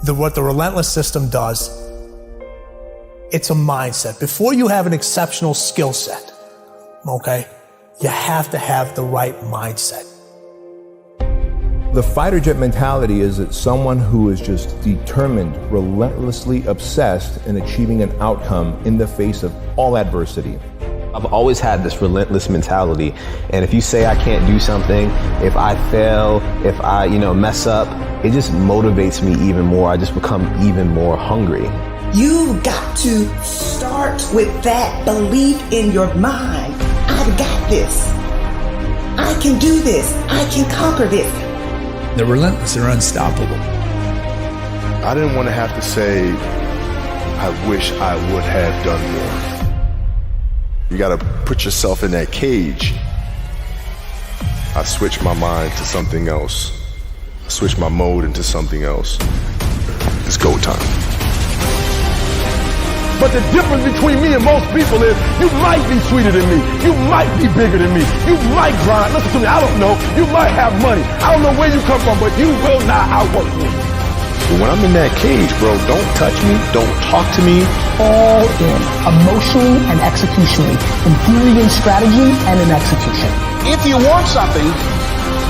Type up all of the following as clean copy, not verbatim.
What the Relentless system does, it's a mindset. Before you have an exceptional skill set, okay, you have to have the right mindset. The fighter jet mentality is that someone who is just determined, relentlessly obsessed in achieving an outcome in the face of all adversity. I've always had this relentless mentality, and if you say I can't do something, if I fail, if I, mess up, it just motivates me even more. I just become even more hungry. You've got to start with that belief in your mind. I've got this. I can do this. I can conquer this. The relentless are unstoppable. I didn't want to have to say, I wish I would have done more. You got to put yourself in that cage. I switched my mind to something else. I switched my mode into something else. It's go time. But the difference between me and most people is you might be sweeter than me. You might be bigger than me. You might grind. Listen to me, I don't know. You might have money. I don't know where you come from, but you will not outwork me. But when I'm in that cage, bro, don't touch me. Don't talk to me. All in, emotionally and executionally, in theory and strategy and in execution. If you want something,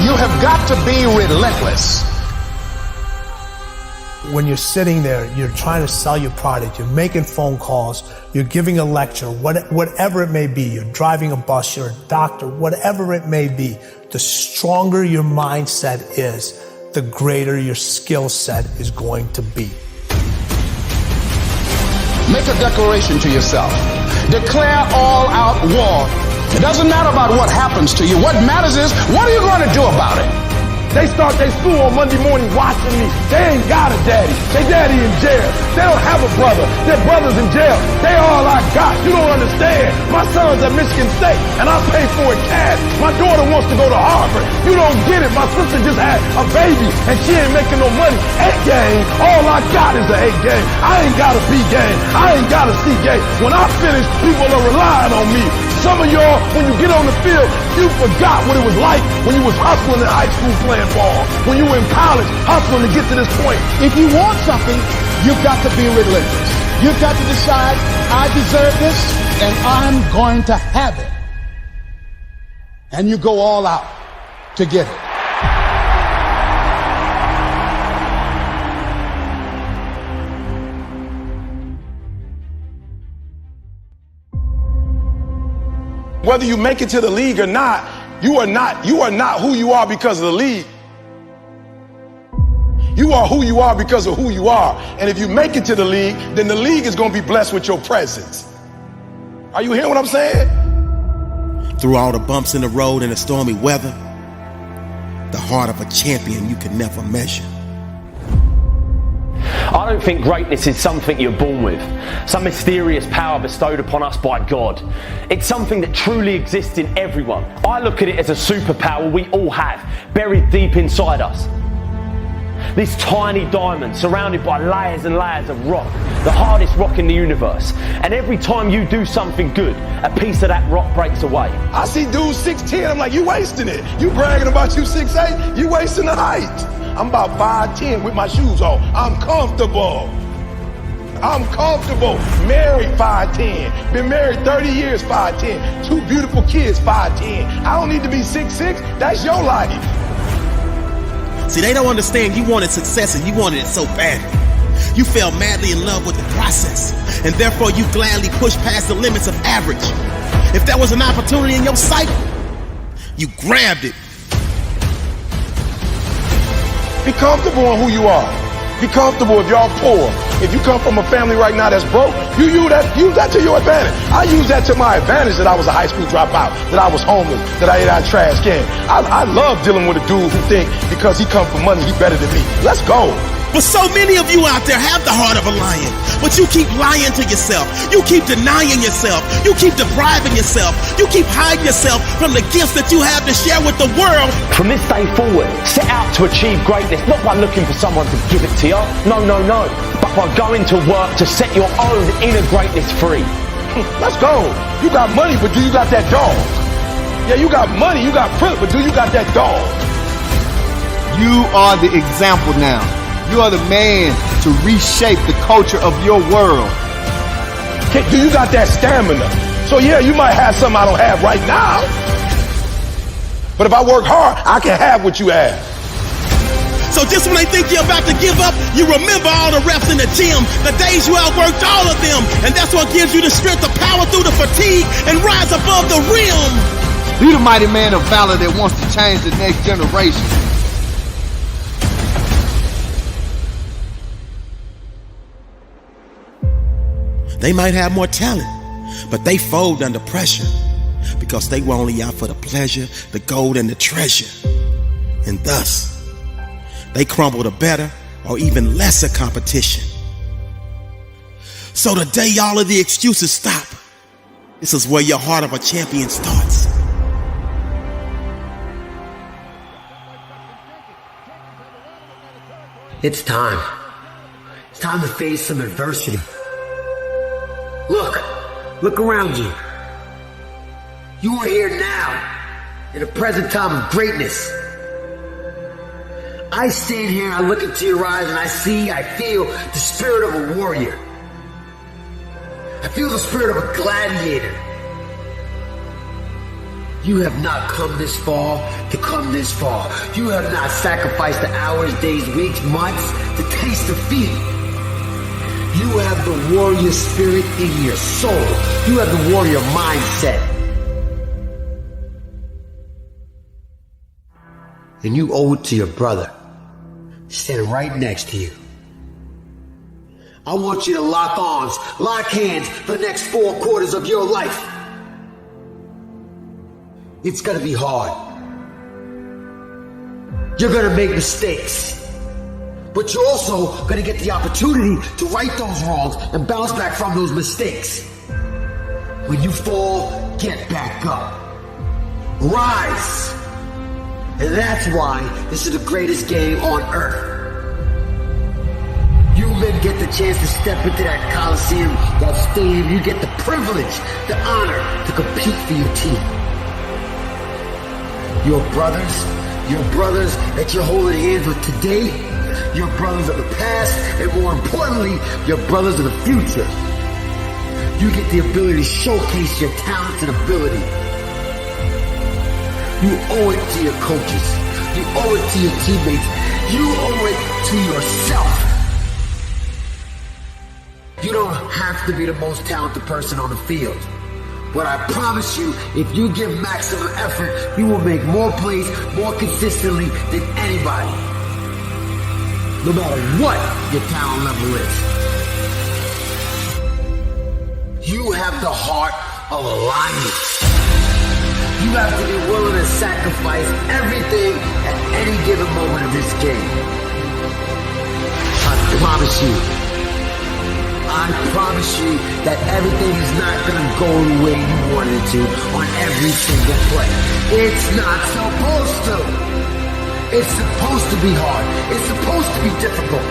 you have got to be relentless. When you're sitting there, you're trying to sell your product, you're making phone calls, you're giving a lecture, whatever it may be, you're driving a bus, you're a doctor, whatever it may be, the stronger your mindset is, the greater your skill set is going to be. Make a declaration to yourself. Declare all-out war. It doesn't matter about what happens to you. What matters is, what are you going to do about it? They start their school on Monday morning watching me. They ain't got a daddy. Their daddy in jail. They don't have a brother. Their brother's in jail. They all I got. You don't understand. My son's at Michigan State, and I pay for it cash. My daughter wants to go to Harvard. You don't get it. My sister just had a baby, and she ain't making no money. A game. All I got is an A game. I ain't got a B game. I ain't got a C game. When I finish, people are relying on me. Some of y'all, when you get on the field, you forgot what it was like when you was hustling in high school playing ball, when you were in college hustling to get to this point. If you want something, you've got to be relentless. You've got to decide, I deserve this, and I'm going to have it. And you go all out to get it. Whether you make it to the league or not, you are not who you are because of the league. You are who you are because of who you are. And if you make it to the league, then the league is going to be blessed with your presence. Are you hearing what I'm saying? Through all the bumps in the road and the stormy weather, the heart of a champion you can never measure. I don't think greatness is something you're born with, some mysterious power bestowed upon us by God. It's something that truly exists in everyone. I look at it as a superpower we all have, buried deep inside us. This tiny diamond surrounded by layers and layers of rock, the hardest rock in the universe. And every time you do something good, a piece of that rock breaks away. I see dudes 6'10", I'm like, you wasting it. You bragging about you 6'8", you wasting the height. I'm about 5'10" with my shoes on. I'm comfortable. Married 5'10". Been married 30 years 5'10". 2 beautiful kids 5'10". I don't need to be 6'6". That's your life. See, they don't understand you wanted success and you wanted it so badly. You fell madly in love with the process, and therefore you gladly pushed past the limits of average. If there was an opportunity in your sight, you grabbed it. Be comfortable in who you are. Be comfortable if y'all poor. If you come from a family right now that's broke, you use that to your advantage. I use that to my advantage that I was a high school dropout, that I was homeless, that I ate out of trash can. I love dealing with a dude who think because he come from money, he better than me. Let's go. But so many of you out there have the heart of a lion, but you keep lying to yourself. You keep denying yourself. You keep depriving yourself. You keep hiding yourself from the gifts that you have to share with the world. From this day forward, set out to achieve greatness, not by looking for someone to give it to you. No, but by going to work to set your own inner greatness free. Let's go. You got money, but do you got that dog? Yeah, you got money, you got privilege, but do you got that dog? You are the example now. You are the man to reshape the culture of your world. Do you got that stamina? So yeah, you might have something I don't have right now. But if I work hard, I can have what you have. So just when they think you're about to give up, you remember all the reps in the gym, the days you outworked all of them. And that's what gives you the strength to power through the fatigue and rise above the rim. Be the mighty man of valor that wants to change the next generation. They might have more talent, but they fold under pressure because they were only out for the pleasure, the gold, and the treasure. And thus, they crumble to better or even lesser competition. So the day all of the excuses stop, this is where your heart of a champion starts. It's time. It's time to face some adversity. Look around you. You are here now, in the present time of greatness. I stand here, I look into your eyes, and I feel the spirit of a warrior. I feel the spirit of a gladiator. You have not come this far to come this far. You have not sacrificed the hours, days, weeks, months to taste defeat. You have the warrior spirit in your soul. You have the warrior mindset. And you owe it to your brother, standing right next to you. I want you to lock arms, lock hands for the next 4 quarters of your life. It's gonna be hard. You're gonna make mistakes. But you're also gonna get the opportunity to right those wrongs and bounce back from those mistakes. When you fall, get back up. Rise. And that's why this is the greatest game on earth. You men get the chance to step into that coliseum, that stadium. You get the privilege, the honor to compete for your team. Your brothers that you're holding hands with today, your brothers of the past, and more importantly, your brothers of the future. You get the ability to showcase your talents and ability. You owe it to your coaches. You owe it to your teammates. You owe it to yourself. You don't have to be the most talented person on the field. But I promise you, if you give maximum effort, you will make more plays more consistently than anybody. No matter what your talent level is. You have the heart of a lion. You have to be willing to sacrifice everything at any given moment of this game. I promise you that everything is not going to go the way you wanted it to on every single play. It's not supposed to. It's supposed to be hard. It's supposed to be difficult.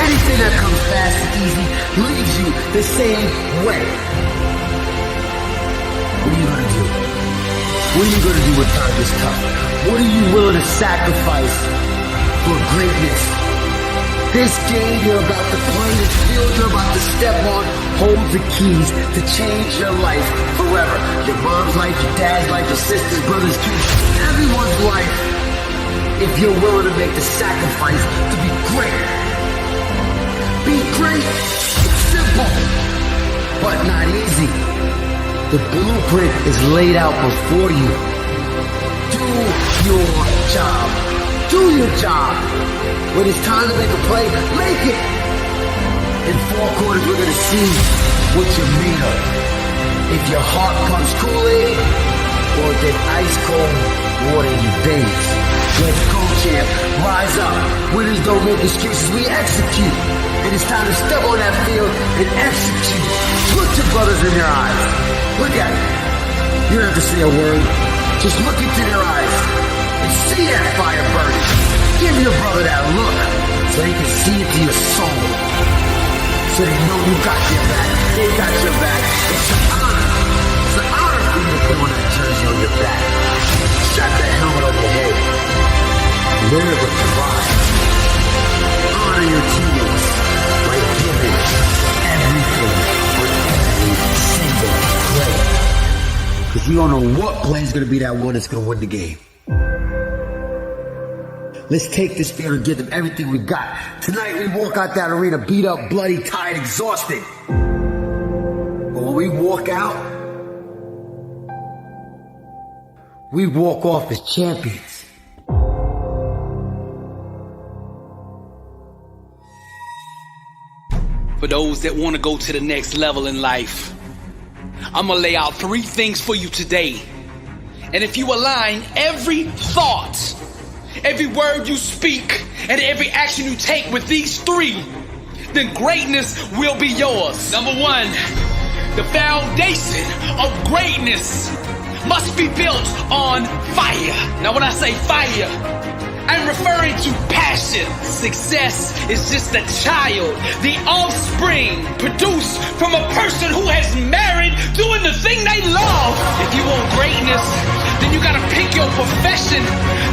Anything that comes fast and easy leaves you the same way. What are you going to do? What are you going to do when time gets tough? What are you willing to sacrifice for greatness? This game you're about to play, this field you're about to step on, holds the keys to change your life forever. Your mom's life, your dad's life, your sister's, brother's, kids, everyone's life. If you're willing to make the sacrifice to be great. Be great. It's simple, but not easy. The blueprint is laid out before you. Do your job. Do your job. When it's time to make a play, make it. In 4 quarters, we're going to see what you're made of. If your heart comes Kool-Aid, or if it's ice cold water in your veins. Let's go, champ. Rise up. Winners don't make excuses. We execute. And it's time to step on that field and execute. Look your brothers in their eyes. Look at it. You don't have to say a word. Just look into their eyes and see that fire burning. Give your brother that look so they can see it to your soul. So they know you got your back. They got your back. It's an honor. It's an honor for you to put on that jersey on your back. Strap that helmet on your head. Live with pride. You don't know what play's going to be that one that's going to win the game. Let's take this field and give them everything we got. Tonight we walk out that arena beat up, bloody, tired, exhausted. But when we walk out, we walk off as champions. For those that want to go to the next level in life, I'm going to lay out 3 things for you today. And if you align every thought, every word you speak, and every action you take with these 3, then greatness will be yours. Number 1, the foundation of greatness must be built on fire. Now when I say fire, I'm referring to passion. Success is just a child, the offspring produced from a person who has married doing the thing they love. If you want greatness, then you gotta pick your profession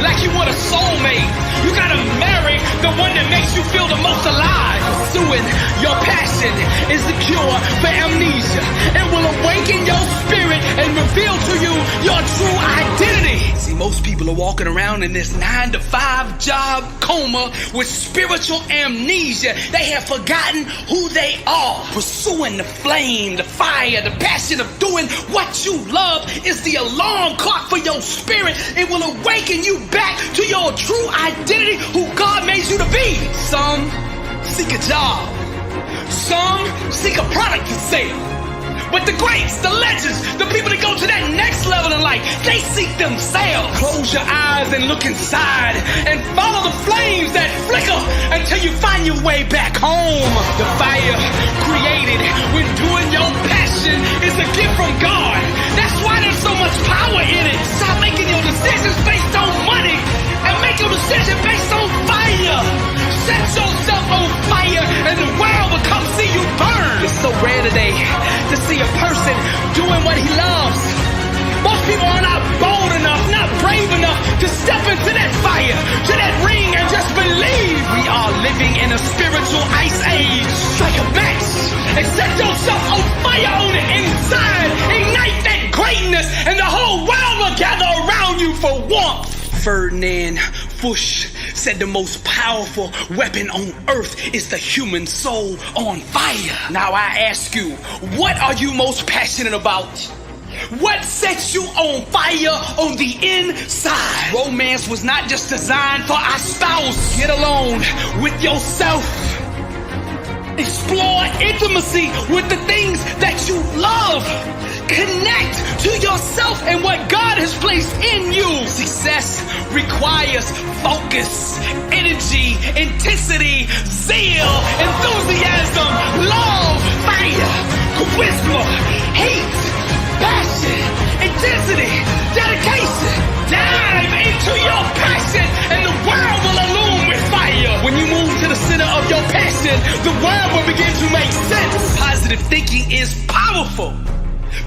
like you want a soulmate. You gotta marry the one that makes you feel the most alive. Pursuing your passion is the cure for amnesia. It will awaken your spirit and reveal to you your true identity. See, most people are walking around in this 9-to-5 job coma with spiritual amnesia. They have forgotten who they are. Pursuing the flame, the fire, the passion of doing what you love is the alarm clock for your spirit. It will awaken you back to your true identity, who God made you to be. Some seek a job. Some seek a product to sell. But the greats, the legends, the people that go to that next level in life, they seek themselves. Close your eyes and look inside and follow the flames that flicker until you find your way back home. The fire created when doing your passion is a gift from God. That's why there's so much power in it. Stop making your decisions based on money and make your decision based on fire. Set yourself on fire and the world will come see you burn. It's so rare today to see a person doing what he loves. Most people are not bold enough, not brave enough to step into that fire, to that ring, and just believe. We are living in a spiritual ice age. Strike a match and set yourself on fire on the inside. Ignite that greatness and the whole world will gather around you for warmth. Ferdinand Fuchs said the most powerful weapon on earth is the human soul on fire. Now I ask you, what are you most passionate about? What sets you on fire on the inside? Romance was not just designed for our spouse. Get alone with yourself. Explore intimacy with the things that you love. Connect to yourself and what God has placed in you. Success requires focus, energy, intensity, zeal, enthusiasm, love, fire, charisma, hate, passion, intensity, dedication. Dive into your passion and the world will illume with fire. When you move to the center of your passion, the world will begin to make sense. Positive thinking is powerful.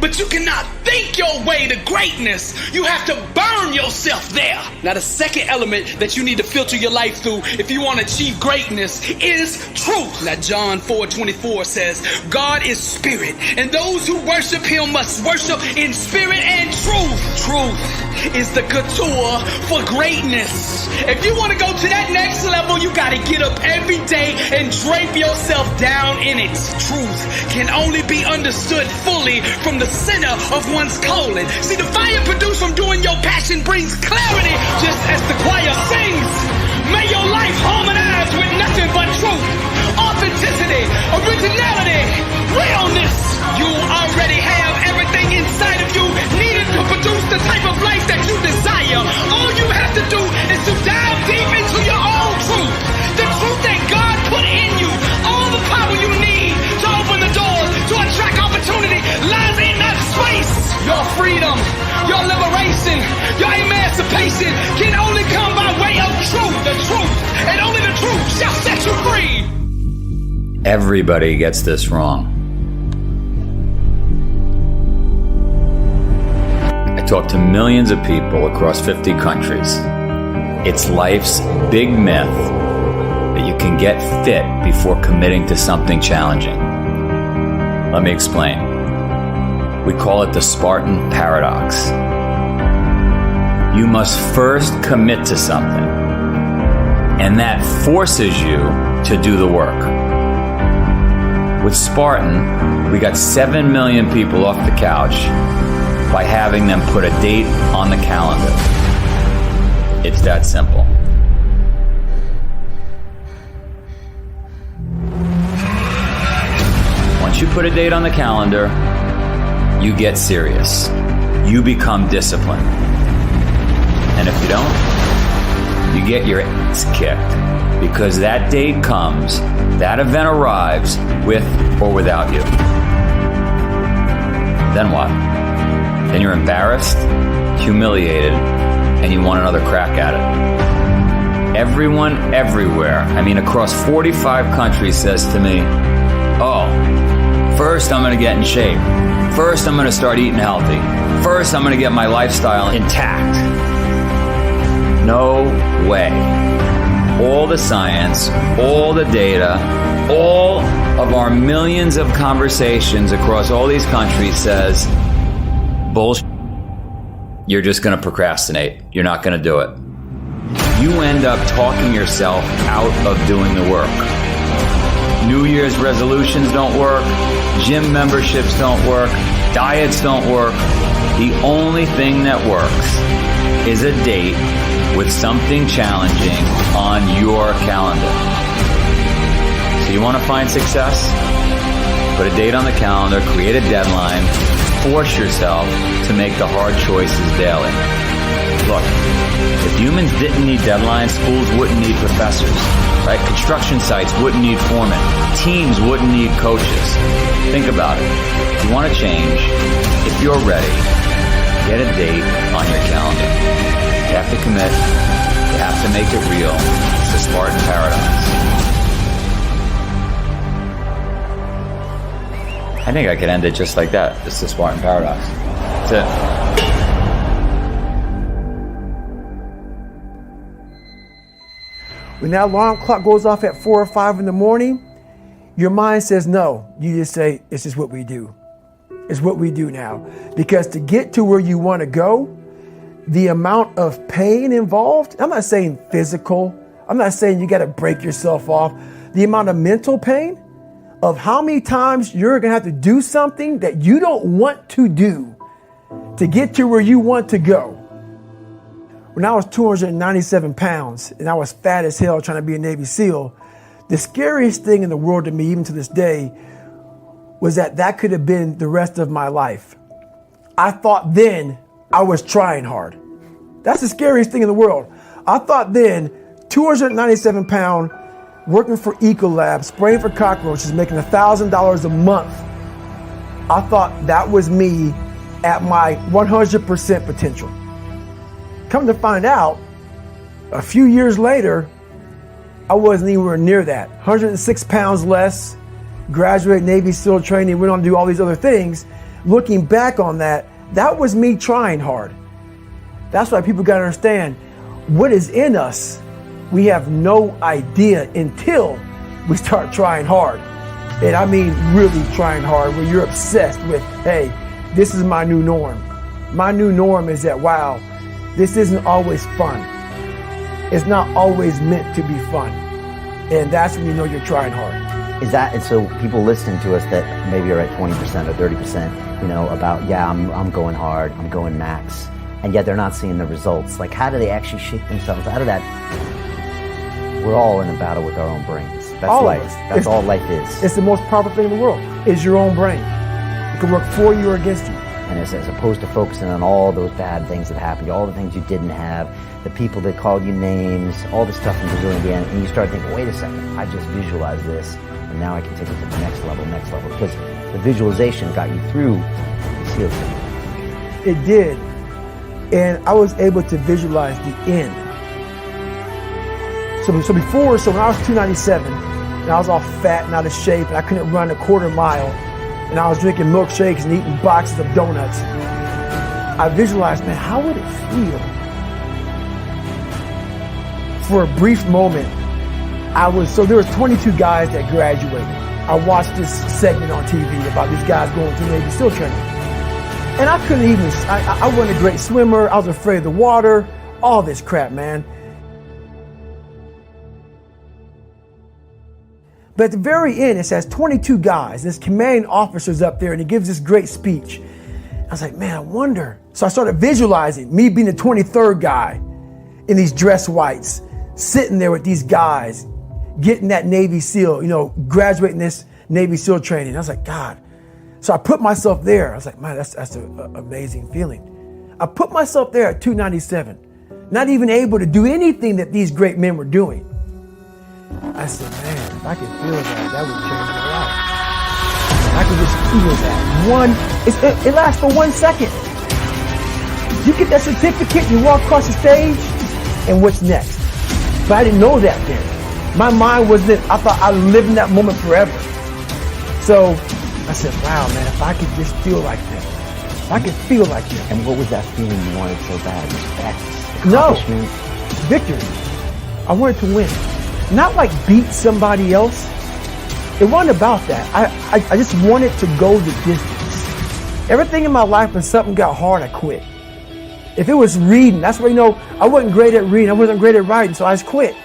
But you cannot think your way to greatness. You have to burn yourself there. Now, the second element that you need to filter your life through if you want to achieve greatness is truth. Now, John 4:24 says, God is spirit, and those who worship him must worship in spirit and truth. Truth is the couture for greatness. If you want to go to that next level, you got to get up every day and drape yourself down in it. Truth can only be understood fully from the center of one's calling. See, the fire produced from doing your passion brings clarity, just as the choir sings. May your life harmonize with nothing but truth, authenticity, originality, realness. You already have everything inside of you needed to produce the type of life that you desire. All you have to do is to dive deep into your own truth, the truth that God put in you. All the power you need to open the doors to attract opportunity lies in that space. Your freedom, your liberation, your emancipation can only come by way of truth. The truth, and only the truth shall set you free. Everybody gets this wrong. I talk to millions of people across 50 countries. It's life's big myth that you can get fit before committing to something challenging. Let me explain. We call it the Spartan paradox. You must first commit to something, and that forces you to do the work. With Spartan, we got 7 million people off the couch by having them put a date on the calendar. It's that simple. Once you put a date on the calendar, you get serious. You become disciplined. And if you don't, you get your ass kicked, because that date comes, that event arrives with or without you. Then what? Then you're embarrassed, humiliated, and you want another crack at it. Everyone everywhere, across 45 countries, says to me, oh, first I'm gonna get in shape. First I'm gonna start eating healthy. First I'm gonna get my lifestyle intact. No way. All the science, all the data, all of our millions of conversations across all these countries says, bullshit. You're just gonna procrastinate. You're not gonna do it. You end up talking yourself out of doing the work. New Year's resolutions don't work. Gym memberships don't work. Diets don't work. The only thing that works is a date with something challenging on your calendar. So you want to find success? Put a date on the calendar, create a deadline, force yourself to make the hard choices daily. Look, if humans didn't need deadlines, schools wouldn't need professors, right? Construction sites wouldn't need foremen. Teams wouldn't need coaches. Think about it. If you want to change, if you're ready, get a date on your calendar. You have to commit. You have to make it real. It's the Spartan paradox. I think I could end it just like that. It's the Spartan paradox. That's it. When that alarm clock goes off at 4 or 5 in the morning, your mind says no. You just say, it's just what we do. It's what we do now. Because to get to where you want to go, the amount of pain involved, I'm not saying physical, I'm not saying you got to break yourself off. The amount of mental pain of how many times you're going to have to do something that you don't want to do to get to where you want to go. When I was 297 pounds and I was fat as hell trying to be a Navy SEAL, the scariest thing in the world to me, even to this day, was that could have been the rest of my life. I thought then I was trying hard. That's the scariest thing in the world. I thought then, 297 pound, working for Ecolab, spraying for cockroaches, making $1,000 a month. I thought that was me at my 100% potential. Come to find out, a few years later, I wasn't anywhere near that. 106 pounds less, graduated Navy SEAL training, went on to do all these other things. Looking back on that, that was me trying hard. That's why people got to understand what is in us. We have no idea until we start trying hard. And I mean really trying hard, where you're obsessed with, hey, this is my new norm. My new norm is that, wow, this isn't always fun. It's not always meant to be fun. And that's when you know you're trying hard. Is that, and so people listening to us that maybe are at 20% or 30%, about, yeah, I'm going hard, I'm going max, and yet they're not seeing the results. Like, how do they actually shake themselves out of that? We're all in a battle with our own brains. That's all life. That's all life is. It's the most powerful thing in the world, is your own brain. It can work for you or against you. And as opposed to focusing on all those bad things that happened, all the things you didn't have, the people that called you names, all the stuff in Brazil again, and you start thinking, wait a second, I just visualized this, and now I can take it to the next level, because the visualization got you through the SEAL training. It did, and I was able to visualize the end. So when I was 297, and I was all fat and out of shape, and I couldn't run a quarter mile, and I was drinking milkshakes and eating boxes of donuts, I visualized, man, how would it feel? For a brief moment, there was 22 guys that graduated. I watched this segment on TV about these guys going through Navy SEAL training. And I couldn't even, I wasn't a great swimmer. I was afraid of the water, all this crap, man. But at the very end, it says 22 guys. This commanding officer's up there and he gives this great speech. I was like, man, I wonder. So I started visualizing me being the 23rd guy in these dress whites, sitting there with these guys, getting that Navy SEAL, graduating this Navy SEAL training. I was like, God. So I put myself there. I was like, man, that's an amazing feeling. I put myself there at 297, not even able to do anything that these great men were doing. I said, man, if I could feel that would change my life. I could just feel that. It lasts for 1 second. You get that certificate, you walk across the stage, and what's next? But I didn't know that then. My mind wasn't, I thought I lived in that moment forever. So I said, wow, man, if I could just feel like that. If I could feel like that. And what was that feeling you wanted so bad? Respect? No, victory. I wanted to win. Not like beat somebody else. It wasn't about that. I just wanted to go the distance. Everything in my life, when something got hard, I quit. If it was reading, that's where, I wasn't great at reading. I wasn't great at writing, so I just quit.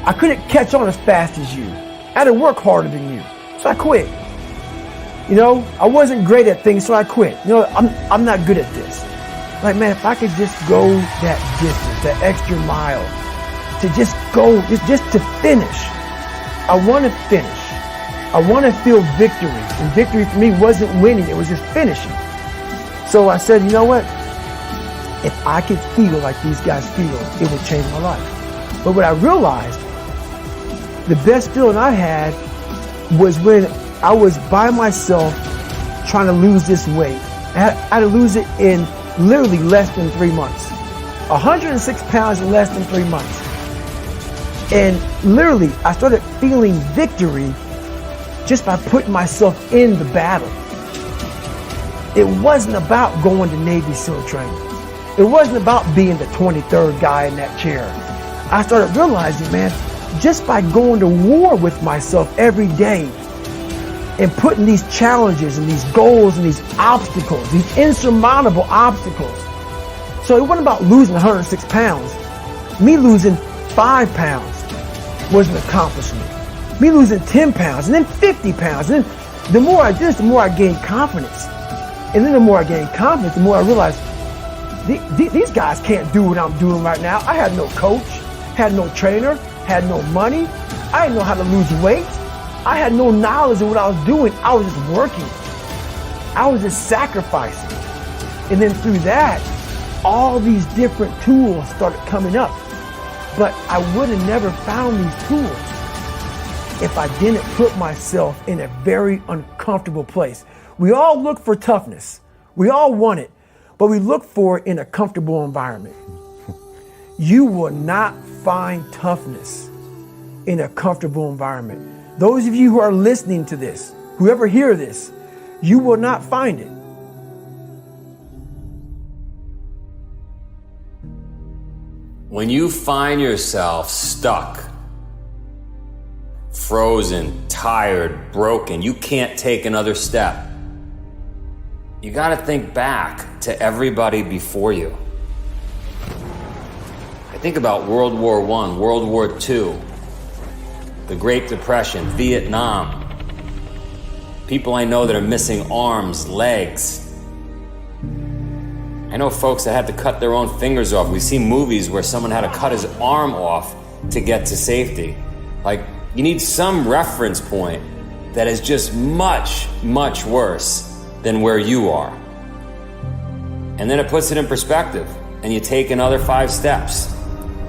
I couldn't catch on as fast as you. I had to work harder than you, so I quit. I wasn't great at things, so I quit. I'm not good at this. Like, man, if I could just go that distance, that extra mile, to just go, just to finish. I want to finish. I want to feel victory. And victory for me wasn't winning, it was just finishing. So I said, you know what? If I could feel like these guys feel, it would change my life. But what I realized, the best feeling I had was when I was by myself trying to lose this weight. I had to lose it in literally less than 3 months. 106 pounds in less than 3 months. And literally, I started feeling victory just by putting myself in the battle. It wasn't about going to Navy SEAL training. It wasn't about being the 23rd guy in that chair. I started realizing, man, just by going to war with myself every day and putting these challenges and these goals and these obstacles, these insurmountable obstacles. So it wasn't about losing 106 pounds. Me losing 5 pounds was an accomplishment. Me losing 10 pounds and then 50 pounds. And then the more I did this, the more I gained confidence. And then the more I gained confidence, the more I realized these guys can't do what I'm doing right now. I had no coach, had no trainer, had no money. I didn't know how to lose weight. I had no knowledge of what I was doing. I was just working. I was just sacrificing. And then through that, all these different tools started coming up. But I would have never found these tools if I didn't put myself in a very uncomfortable place. We all look for toughness. We all want it, but we look for it in a comfortable environment. You will not find toughness in a comfortable environment. Those of you who are listening to this, whoever hear this, you will not find it. When you find yourself stuck, frozen, tired, broken, you can't take another step, you got to think back to everybody before you. I think about World War I, World War II, the Great Depression, Vietnam. People I know that are missing arms, legs. I know folks that had to cut their own fingers off. We see movies where someone had to cut his arm off to get to safety. Like, you need some reference point that is just much, much worse than where you are. And then it puts it in perspective, and you take another 5 steps,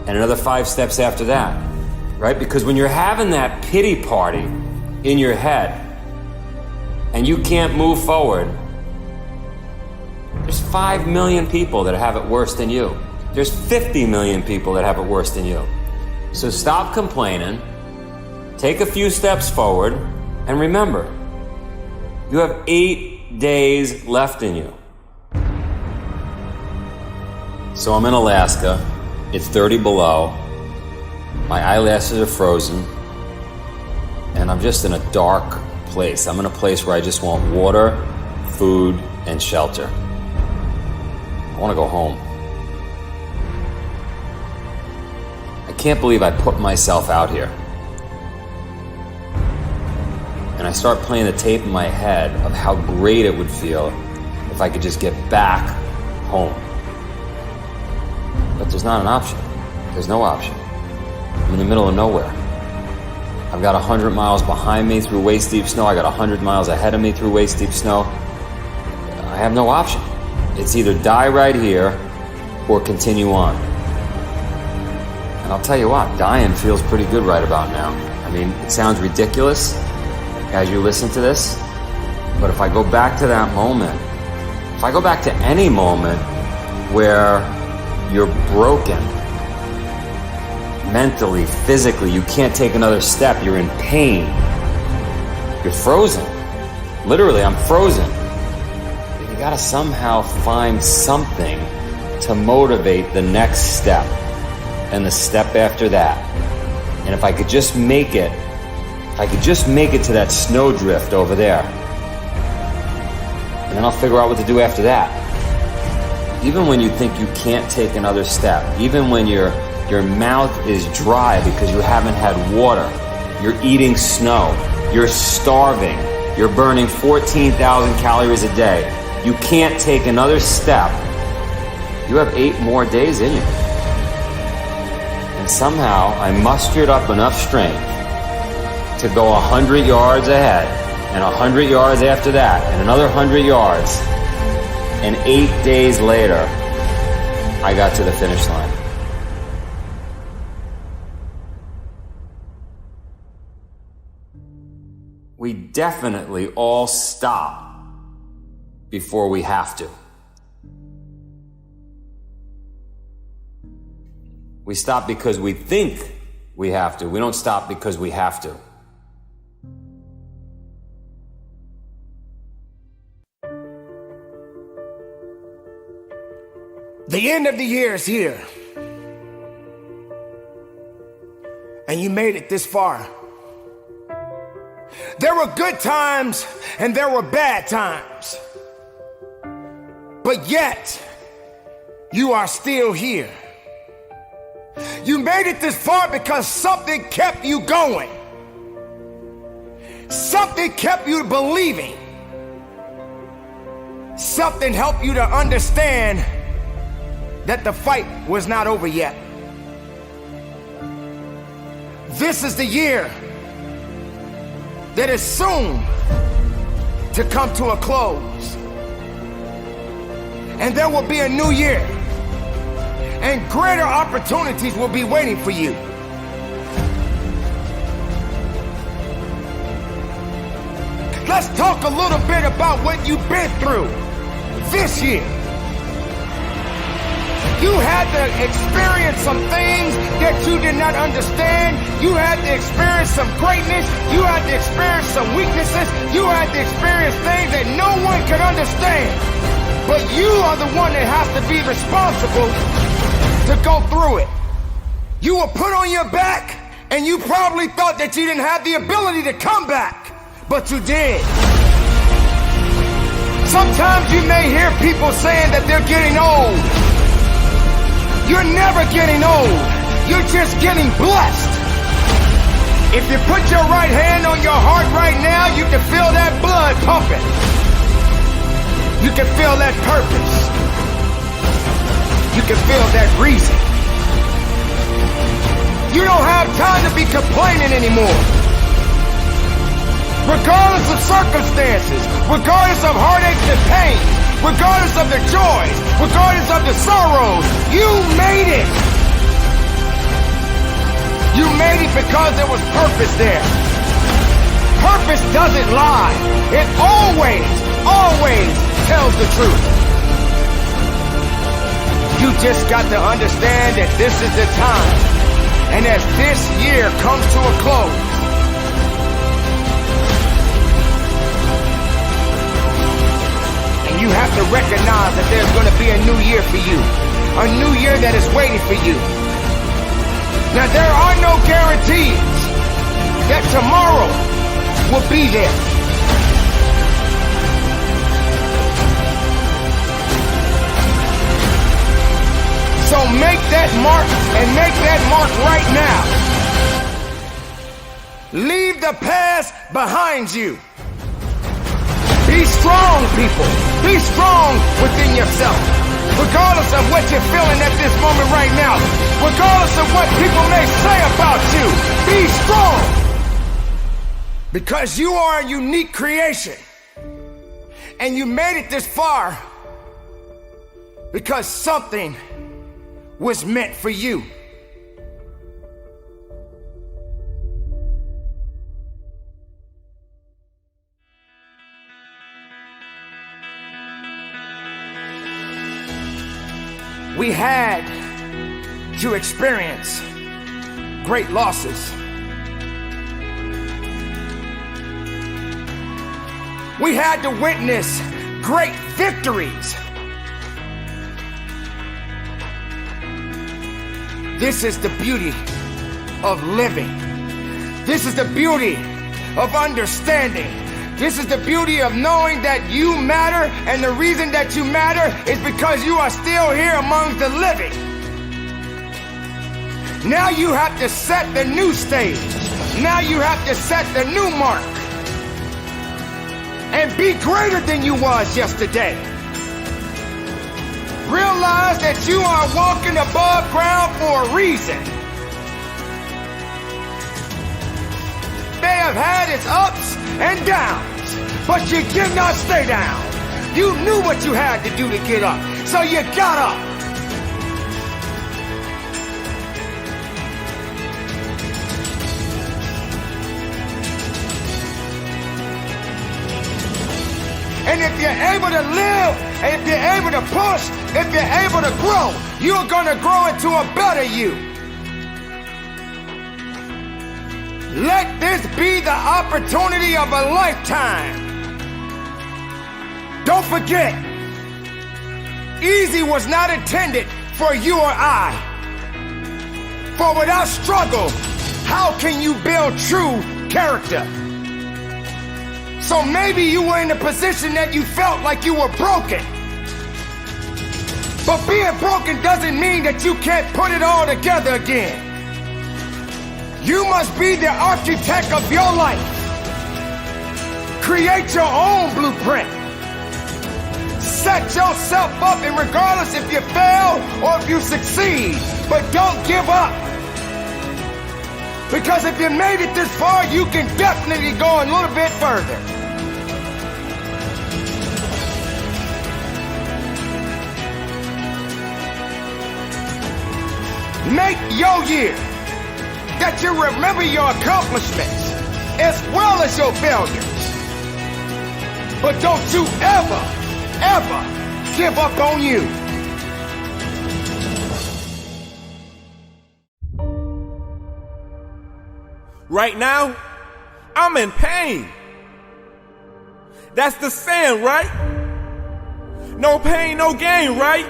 and another 5 steps after that, right? Because when you're having that pity party in your head, and you can't move forward, there's 5 million people that have it worse than you. There's 50 million people that have it worse than you. So stop complaining, take a few steps forward, and remember, you have 8 days left in you. So I'm in Alaska, it's 30 below, my eyelashes are frozen, and I'm just in a dark place. I'm in a place where I just want water, food, and shelter. I want to go home. I can't believe I put myself out here. And I start playing the tape in my head of how great it would feel if I could just get back home. But there's not an option. There's no option. I'm in the middle of nowhere. I've got 100 miles behind me through waist-deep snow. I got 100 miles ahead of me through waist-deep snow. I have no option. It's either die right here or continue on. And I'll tell you what, dying feels pretty good right about now. I mean, it sounds ridiculous as you listen to this, but if I go back to that moment, if I go back to any moment where you're broken, mentally, physically, you can't take another step, you're in pain, you're frozen. Literally, I'm frozen. You gotta somehow find something to motivate the next step and the step after that. And if I could just make it, to that snowdrift over there, and then I'll figure out what to do after that. Even when you think you can't take another step, even when your mouth is dry because you haven't had water, you're eating snow, you're starving, you're burning 14,000 calories a day, you can't take another step, you have 8 more days in you. And somehow I mustered up enough strength to go 100 yards ahead, and 100 yards after that, and another 100 yards, and 8 days later, I got to the finish line. We definitely all stop before we have to. We stop because we think we have to. We don't stop because we have to. The end of the year is here. And you made it this far. There were good times and there were bad times. But yet, you are still here. You made it this far because something kept you going. Something kept you believing. Something helped you to understand that the fight was not over yet. This is the year that is soon to come to a close. And there will be a new year, and greater opportunities will be waiting for you. Let's talk a little bit about what you've been through this year. You had to experience some things that you did not understand. You had to experience some greatness. You had to experience some weaknesses. You had to experience things that no one could understand. But you are the one that has to be responsible to go through it. You were put on your back, and you probably thought that you didn't have the ability to come back, but you did. Sometimes you may hear people saying that they're getting old. You're never getting old. You're just getting blessed. If you put your right hand on your heart right now, you can feel that blood pumping. You can feel that purpose. You can feel that reason. You don't have time to be complaining anymore. Regardless of circumstances, regardless of heartaches and pain, regardless of the joys, regardless of the sorrows, you made it. You made it because there was purpose there. Purpose doesn't lie. It always tells the truth. You just got to understand that this is the time. And as this year comes to a close, you have to recognize that there's going to be a new year for you. A new year that is waiting for you. Now, there are no guarantees that tomorrow will be there. So make that mark and make that mark right now. Leave the past behind you. Be strong, people. Be strong within yourself. Regardless of what you're feeling at this moment right now. Regardless of what people may say about you. Be strong. Because you are a unique creation. And you made it this far because something was meant for you. We had to experience great losses. We had to witness great victories. This is the beauty of living. This is the beauty of understanding. This is the beauty of knowing that you matter, and the reason that you matter is because you are still here among the living. Now you have to set the new stage. Now you have to set the new mark. And be greater than you was yesterday. Realize that you are walking above ground for a reason. May have had its ups and downs, but you did not stay down. You knew what you had to do to get up, so you got up. And if you're able to live, and if you're able to push, if you're able to grow, you're gonna grow into a better you. Let this be the opportunity of a lifetime. Don't forget, easy was not intended for you or I. For without struggle, how can you build true character? So maybe you were in a position that you felt like you were broken. But being broken doesn't mean that you can't put it all together again. You must be the architect of your life. Create your own blueprint. Set yourself up, and regardless if you fail or if you succeed, but don't give up. Because if you made it this far, you can definitely go a little bit further. Make your year that you remember your accomplishments as well as your failures. But don't you ever, ever give up on you. Right now, I'm in pain. That's the saying, right? No pain, no gain, right?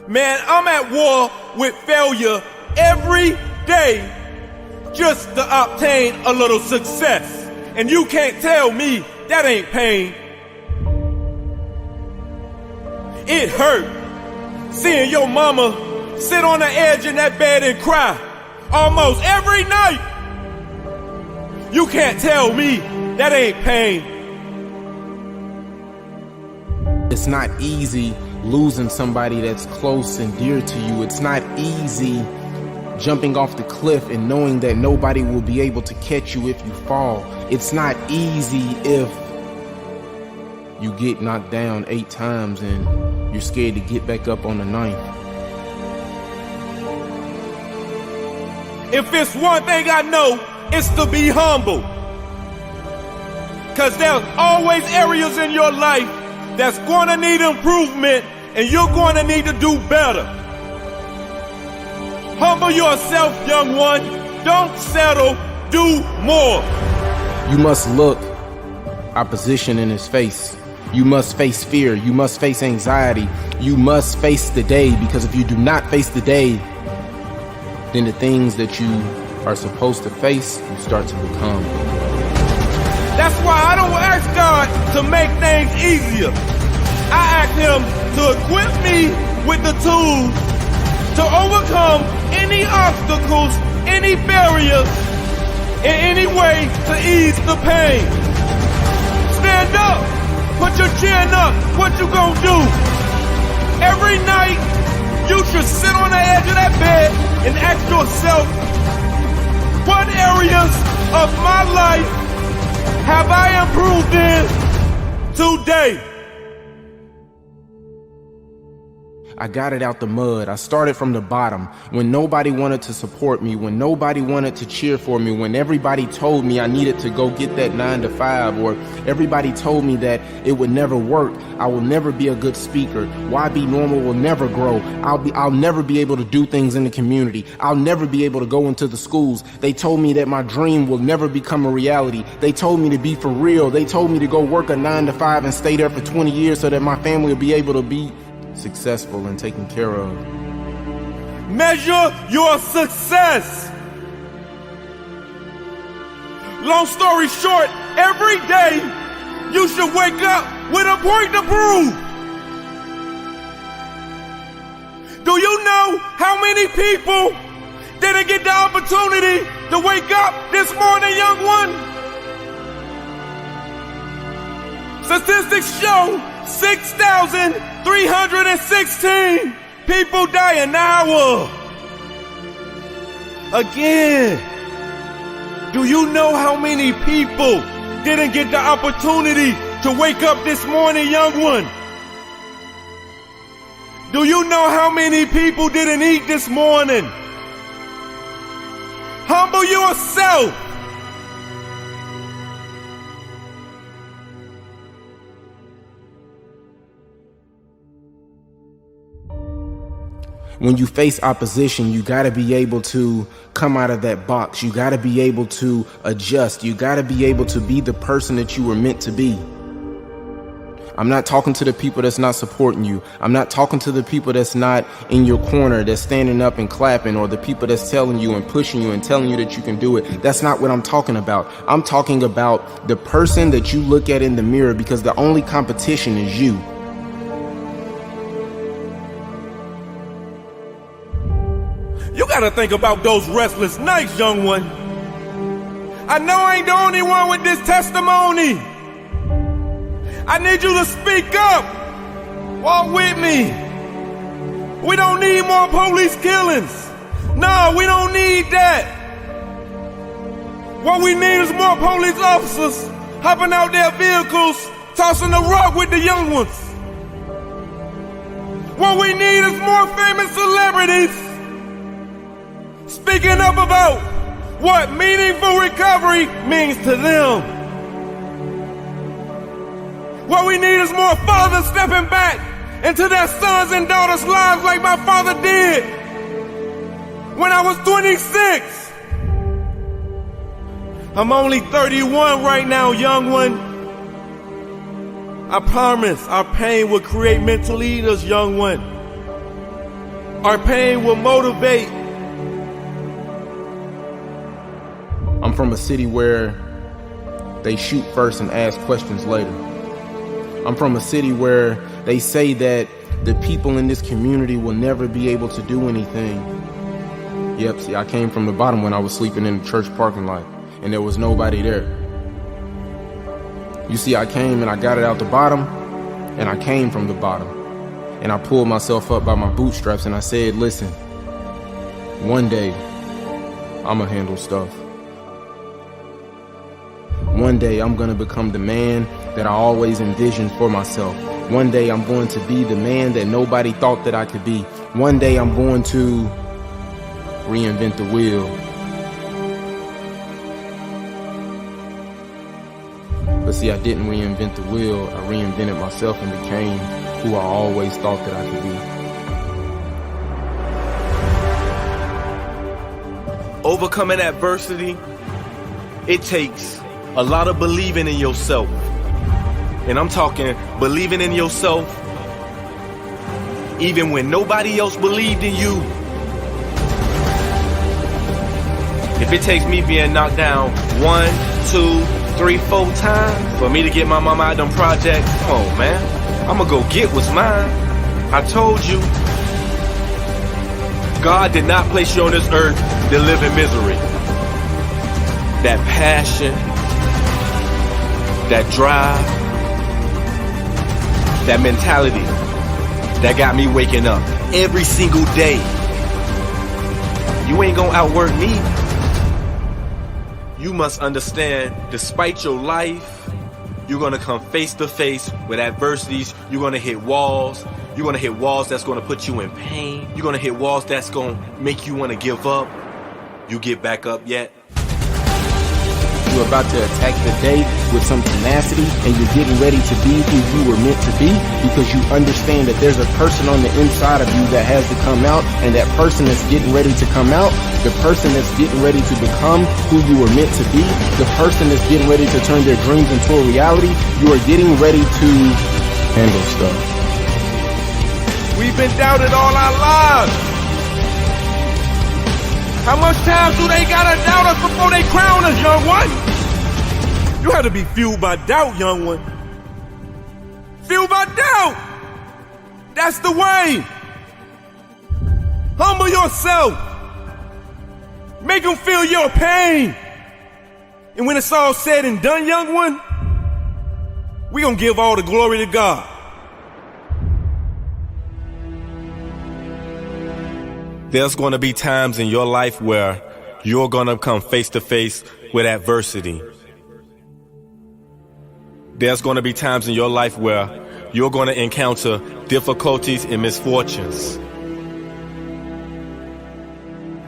Man, I'm at war with failure every day just to obtain a little success. And you can't tell me that ain't pain. It hurt seeing your mama sit on the edge in that bed and cry almost every night. You can't tell me that ain't pain. It's not easy losing somebody that's close and dear to you. It's not easy jumping off the cliff and knowing that nobody will be able to catch you if you fall. It's not easy if you get knocked down 8 times and you're scared to get back up on the 9th. If it's one thing I know, it's to be humble. Cause there's always areas in your life that's gonna need improvement, and you're gonna need to do better. Humble yourself, young one. Don't settle, do more. You must look opposition in his face. You must face fear. You must face anxiety. You must face the day, because if you do not face the day, then the things that you are supposed to face, you start to become. That's why I don't ask God to make things easier. I ask him to equip me with the tools to overcome any obstacles, any barriers, in any way to ease the pain. Stand up, put your chin up, what you gonna do? Every night, you should sit on the edge of that bed and ask yourself, what areas of my life have I improved in today? I got it out the mud. I started from the bottom. When nobody wanted to support me, when nobody wanted to cheer for me, when everybody told me I needed to go get that 9 to 5, or everybody told me that it would never work. I will never be a good speaker. Why Be Normal will never grow. I'll never be able to do things in the community. I'll never be able to go into the schools. They told me that my dream will never become a reality. They told me to be for real. They told me to go work a 9 to 5 and stay there for 20 years so that my family will be able to be successful and taken care of. Measure your success. Long story short, every day you should wake up with a point to prove. Do you know how many people didn't get the opportunity to wake up this morning, young one? Statistics show 6,316 people die an hour. Again, do you know how many people didn't get the opportunity to wake up this morning, young one? Do you know how many people didn't eat this morning? Humble yourself. When you face opposition, you got to be able to come out of that box. You got to be able to adjust. You got to be able to be the person that you were meant to be. I'm not talking to the people that's not supporting you. I'm not talking to the people that's not in your corner, that's standing up and clapping, or the people that's telling you and pushing you and telling you that you can do it. That's not what I'm talking about. I'm talking about the person that you look at in the mirror, because the only competition is you. You gotta think about those restless nights, young one. I know I ain't the only one with this testimony. I need you to speak up. Walk with me. We don't need more police killings. No, we don't need that. What we need is more police officers hopping out their vehicles, tossing the rock with the young ones. What we need is more famous celebrities speaking up about what meaningful recovery means to them. What we need is more fathers stepping back into their sons and daughters' lives like my father did when I was 26. I'm only 31 right now, young one. I promise our pain will create mental leaders, young one. Our pain will motivate. I'm from a city where they shoot first and ask questions later. I'm from a city where they say that the people in this community will never be able to do anything. Yep, see, I came from the bottom when I was sleeping in the church parking lot and there was nobody there. You see, I came and I got it out the bottom, and I came from the bottom. And I pulled myself up by my bootstraps and I said, listen, one day I'ma handle stuff. One day I'm gonna become the man that I always envisioned for myself. One day I'm going to be the man that nobody thought that I could be. One day I'm going to reinvent the wheel. But see, I didn't reinvent the wheel. I reinvented myself and became who I always thought that I could be. Overcoming adversity, it takes a lot of believing in yourself. And I'm talking believing in yourself even when nobody else believed in you. If it takes me being knocked down 1, 2, 3, 4 times for me to get my mama out them projects, come on, man. I'ma go get what's mine. I told you, God did not place you on this earth to live in misery. That passion, that drive, that mentality that got me waking up every single day. You ain't gonna outwork me. You must understand, despite your life, you're gonna come face to face with adversities. You're gonna hit walls. You're gonna hit walls that's gonna put you in pain. You're gonna hit walls that's gonna make you wanna give up. You get back up yet? You're about to attack the day with some tenacity, and you're getting ready to be who you were meant to be, because you understand that there's a person on the inside of you that has to come out, and that person that's getting ready to come out, the person that's getting ready to become who you were meant to be, the person that's getting ready to turn their dreams into a reality, you are getting ready to handle stuff. We've been doubted all our lives. How much time do they gotta doubt us before they crown us, young one? You have to be fueled by doubt, young one. Fueled by doubt. That's the way. Humble yourself. Make them feel your pain. And when it's all said and done, young one, we gonna give all the glory to God. There's going to be times in your life where you're going to come face to face with adversity. There's going to be times in your life where you're going to encounter difficulties and misfortunes.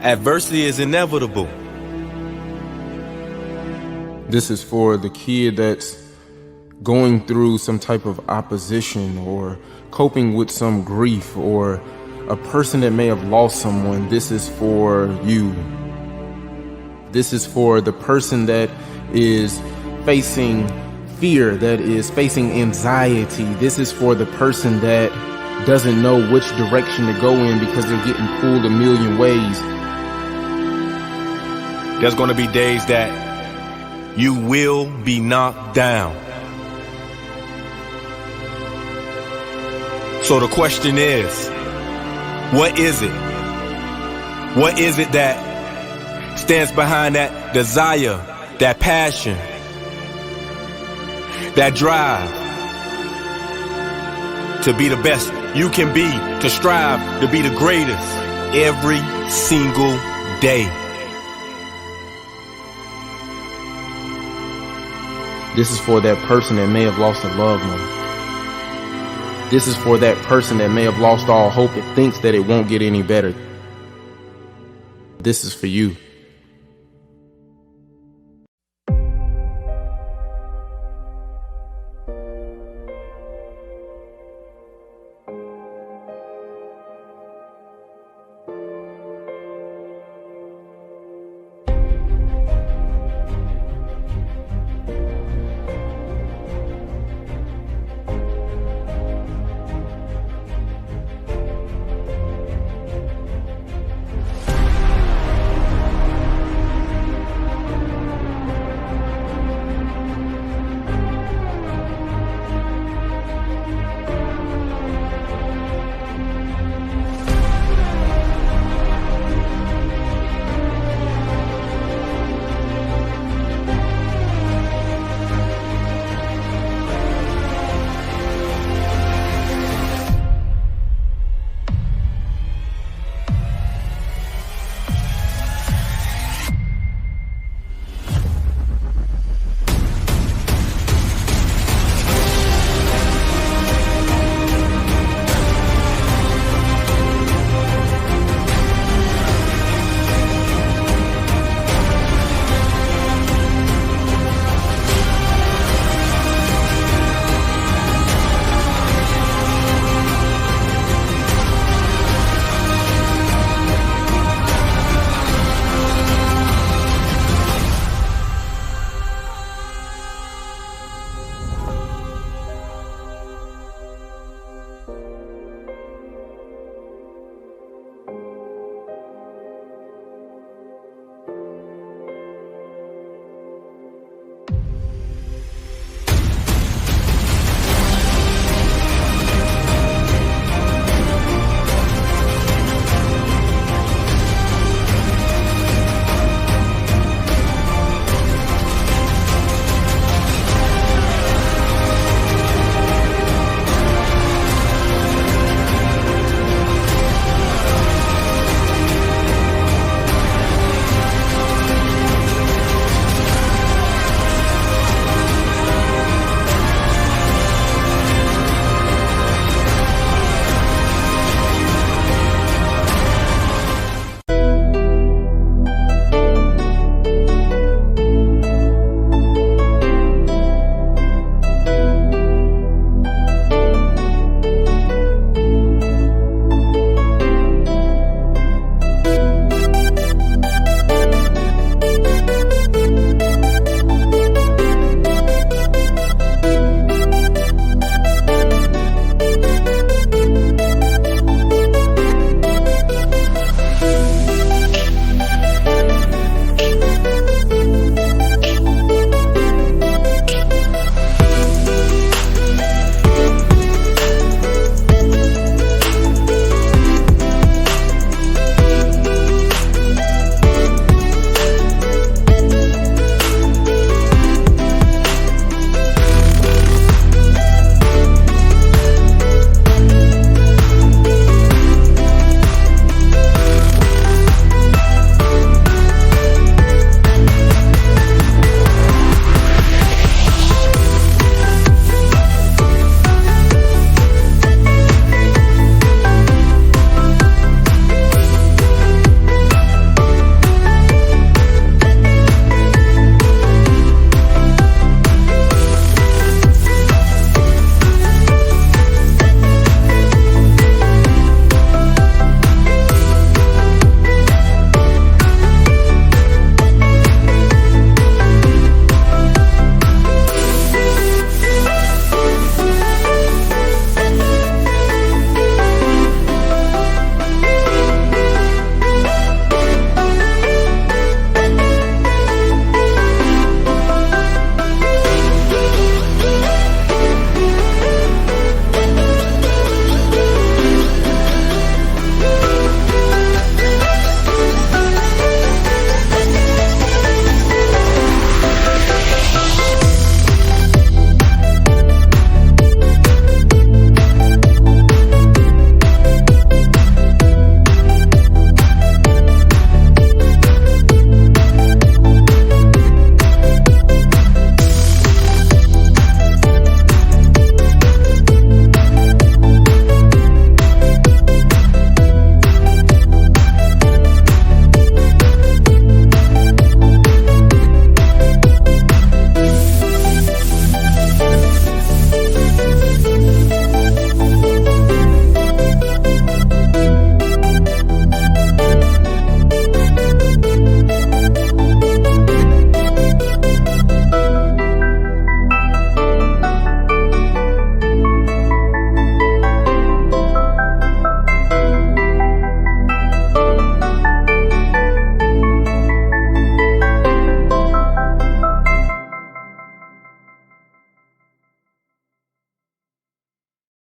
Adversity is inevitable. This is for the kid that's going through some type of opposition or coping with some grief, or a person that may have lost someone. This is for you. This is for the person that is facing fear, that is facing anxiety. This is for the person that doesn't know which direction to go in because they're getting pulled a million ways. There's going to be days that you will be knocked down. So the question is, what is it? What is it that stands behind that desire, that passion, that drive to be the best you can be, to strive to be the greatest every single day? This is for that person that may have lost a loved one. This is for that person that may have lost all hope and thinks that it won't get any better. This is for you.